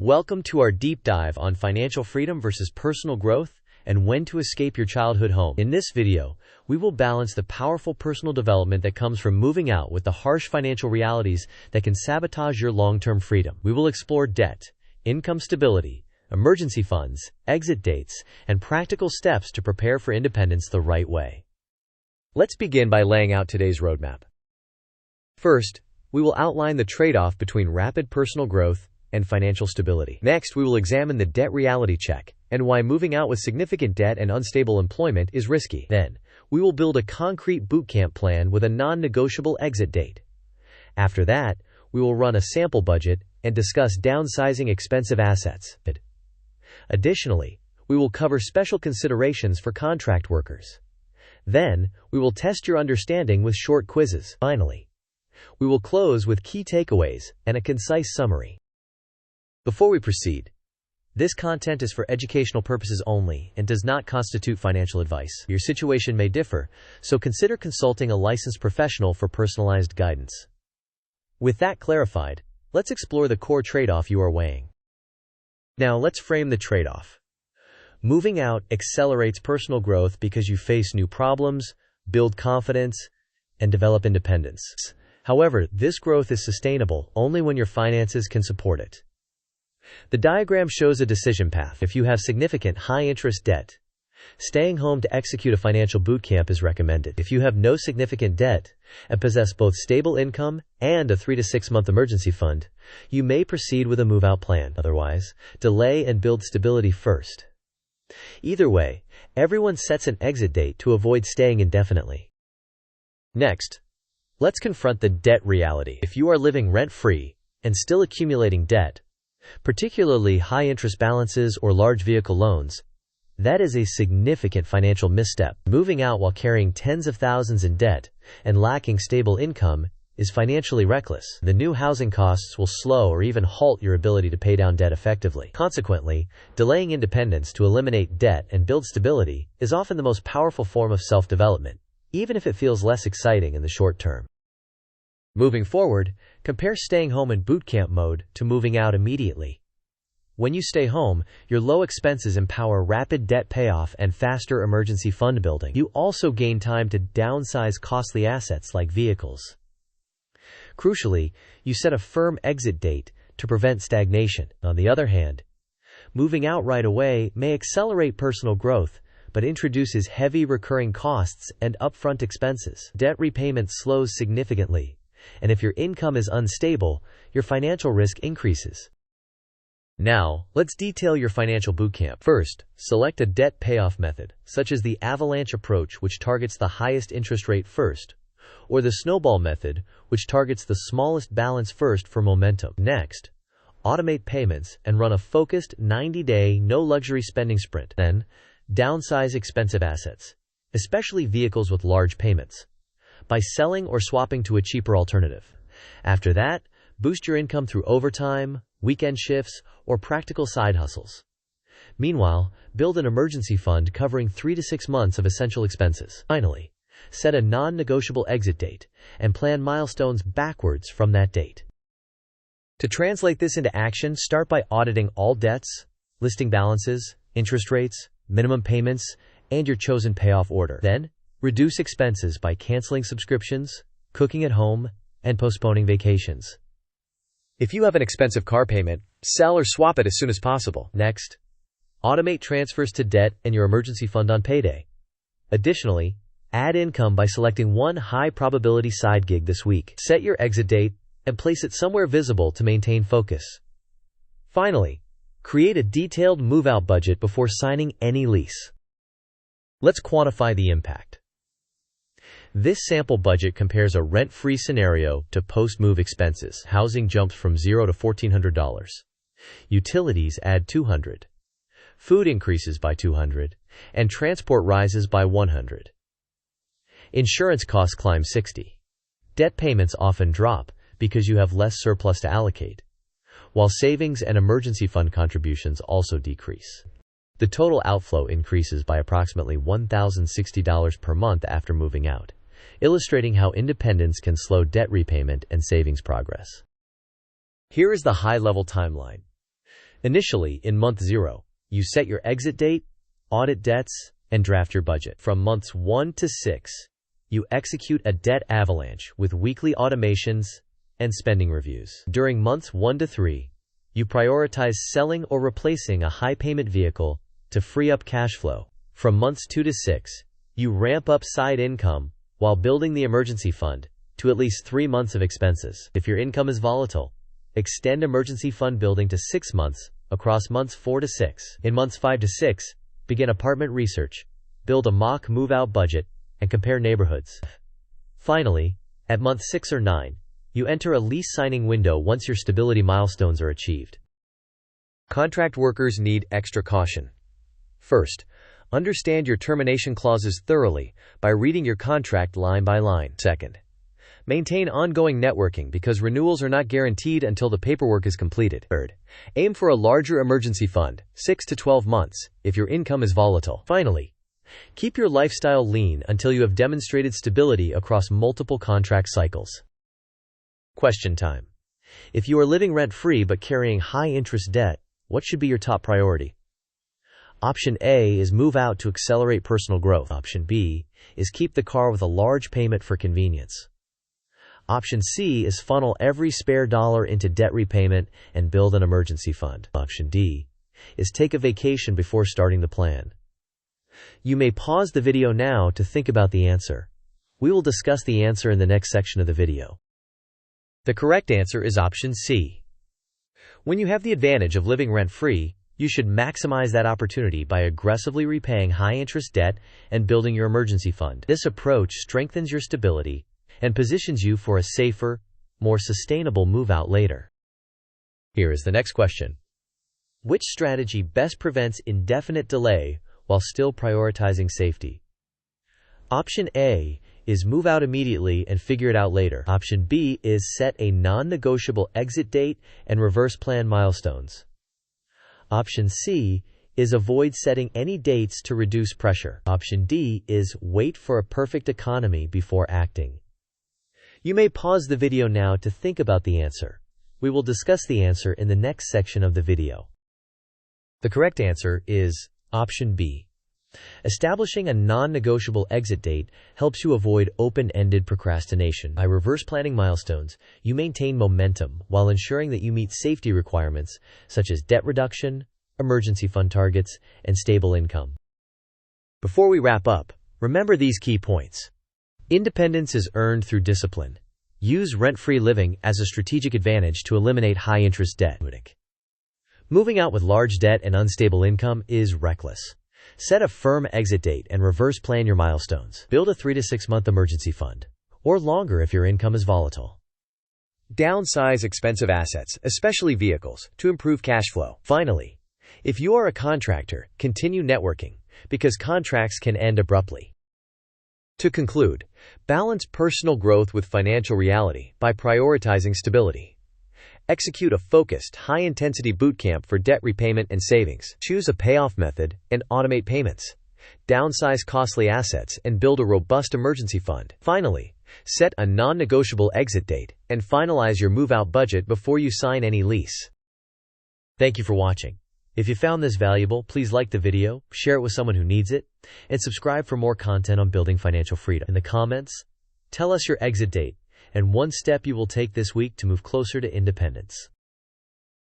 Welcome to our deep dive on financial freedom versus personal growth and when to escape your childhood home. In this video, we will balance the powerful personal development that comes from moving out with the harsh financial realities that can sabotage your long-term freedom. We will explore debt, income stability, emergency funds, exit dates, and practical steps to prepare for independence the right way. Let's begin by laying out today's roadmap. First, we will outline the trade-off between rapid personal growth and financial stability. Next, we will examine the debt reality check and why moving out with significant debt and unstable employment is risky. Then, we will build a concrete bootcamp plan with a non-negotiable exit date. After that, we will run a sample budget and discuss downsizing expensive assets. Additionally, we will cover special considerations for contract workers. Then, we will test your understanding with short quizzes. Finally, we will close with key takeaways and a concise summary. Before we proceed, this content is for educational purposes only and does not constitute financial advice. Your situation may differ, so consider consulting a licensed professional for personalized guidance. With that clarified, let's explore the core trade-off you are weighing. Now, let's frame the trade-off. Moving out accelerates personal growth because you face new problems, build confidence, and develop independence. However, this growth is sustainable only when your finances can support it. The diagram shows a decision path. If you have significant high-interest debt, staying home to execute a financial bootcamp is recommended. If you have no significant debt and possess both stable income and a 3 to 6 month emergency fund, you may proceed with a move-out plan. Otherwise, delay and build stability first. Either way, everyone sets an exit date to avoid staying indefinitely. Next, let's confront the debt reality. If you are living rent-free and still accumulating debt, particularly high-interest balances or large vehicle loans, that is a significant financial misstep. Moving out while carrying tens of thousands in debt and lacking stable income is financially reckless. The new housing costs will slow or even halt your ability to pay down debt effectively. Consequently, delaying independence to eliminate debt and build stability is often the most powerful form of self-development, even if it feels less exciting in the short term. Moving forward, compare staying home in bootcamp mode to moving out immediately. When you stay home, your low expenses empower rapid debt payoff and faster emergency fund building. You also gain time to downsize costly assets like vehicles. Crucially, you set a firm exit date to prevent stagnation. On the other hand, moving out right away may accelerate personal growth, but introduces heavy recurring costs and upfront expenses. Debt repayment slows significantly, and if your income is unstable, your financial risk increases. Now, let's detail your financial bootcamp. First, select a debt payoff method, such as the avalanche approach, which targets the highest interest rate first, or the snowball method, which targets the smallest balance first for momentum. Next, automate payments and run a focused 90-day no-luxury spending sprint. Then, downsize expensive assets, especially vehicles with large payments, by selling or swapping to a cheaper alternative. After that, boost your income through overtime, weekend shifts, or practical side hustles. Meanwhile, build an emergency fund covering 3 to 6 months of essential expenses. Finally, set a non-negotiable exit date and plan milestones backwards from that date. To translate this into action, start by auditing all debts, listing balances, interest rates, minimum payments, and your chosen payoff order. Then, reduce expenses by canceling subscriptions, cooking at home, and postponing vacations. If you have an expensive car payment, sell or swap it as soon as possible. Next, automate transfers to debt and your emergency fund on payday. Additionally, add income by selecting one high-probability side gig this week. Set your exit date and place it somewhere visible to maintain focus. Finally, create a detailed move-out budget before signing any lease. Let's quantify the impact. This sample budget compares a rent-free scenario to post-move expenses. Housing jumps from $0 to $1,400. Utilities add $200. Food increases by $200, and transport rises by $100. Insurance costs climb $60. Debt payments often drop because you have less surplus to allocate, while savings and emergency fund contributions also decrease. The total outflow increases by approximately $1,060 per month after moving out, illustrating how independence can slow debt repayment and savings progress. Here is the high-level timeline. Initially, in month 0, you set your exit date, audit debts, and draft your budget. From months 1 to 6, you execute a debt avalanche with weekly automations and spending reviews. During months 1 to 3, you prioritize selling or replacing a high-payment vehicle to free up cash flow. From months 2 to 6, you ramp up side income while building the emergency fund to at least 3 months of expenses. If your income is volatile, extend emergency fund building to 6 months across months 4 to 6. In months 5 to 6, begin apartment research, build a mock move-out budget, and compare neighborhoods. Finally, at month 6 or 9, you enter a lease signing window once your stability milestones are achieved. Contract workers need extra caution. First, understand your termination clauses thoroughly by reading your contract line by line. Second, maintain ongoing networking because renewals are not guaranteed until the paperwork is completed. Third, aim for a larger emergency fund, 6 to 12 months, if your income is volatile. Finally, keep your lifestyle lean until you have demonstrated stability across multiple contract cycles. Question time. If you are living rent-free but carrying high-interest debt, what should be your top priority? Option A is move out to accelerate personal growth. Option B is keep the car with a large payment for convenience. Option C is funnel every spare dollar into debt repayment and build an emergency fund. Option D is take a vacation before starting the plan. You may pause the video now to think about the answer. We will discuss the answer in the next section of the video. The correct answer is option C. When you have the advantage of living rent-free, you should maximize that opportunity by aggressively repaying high-interest debt and building your emergency fund. This approach strengthens your stability and positions you for a safer, more sustainable move-out later. Here is the next question. Which strategy best prevents indefinite delay while still prioritizing safety? Option A is move out immediately and figure it out later. Option B is set a non-negotiable exit date and reverse plan milestones. Option C is avoid setting any dates to reduce pressure. Option D is wait for a perfect economy before acting. You may pause the video now to think about the answer. We will discuss the answer in the next section of the video. The correct answer is option B. Establishing a non-negotiable exit date helps you avoid open-ended procrastination. By reverse planning milestones, you maintain momentum while ensuring that you meet safety requirements such as debt reduction, emergency fund targets, and stable income. Before we wrap up, remember these key points. Independence is earned through discipline. Use rent-free living as a strategic advantage to eliminate high-interest debt. Moving out with large debt and unstable income is reckless. Set a firm exit date and reverse plan your milestones. Build a 3 to 6 month emergency fund, or longer if your income is volatile. Downsize expensive assets, especially vehicles, to improve cash flow. Finally, if you are a contractor, continue networking, because contracts can end abruptly. To conclude, balance personal growth with financial reality by prioritizing stability. Execute a focused, high-intensity bootcamp for debt repayment and savings. Choose a payoff method and automate payments. Downsize costly assets and build a robust emergency fund. Finally, set a non-negotiable exit date and finalize your move-out budget before you sign any lease. Thank you for watching. If you found this valuable, please like the video, share it with someone who needs it, and subscribe for more content on building financial freedom. In the comments, tell us your exit date and one step you will take this week to move closer to independence.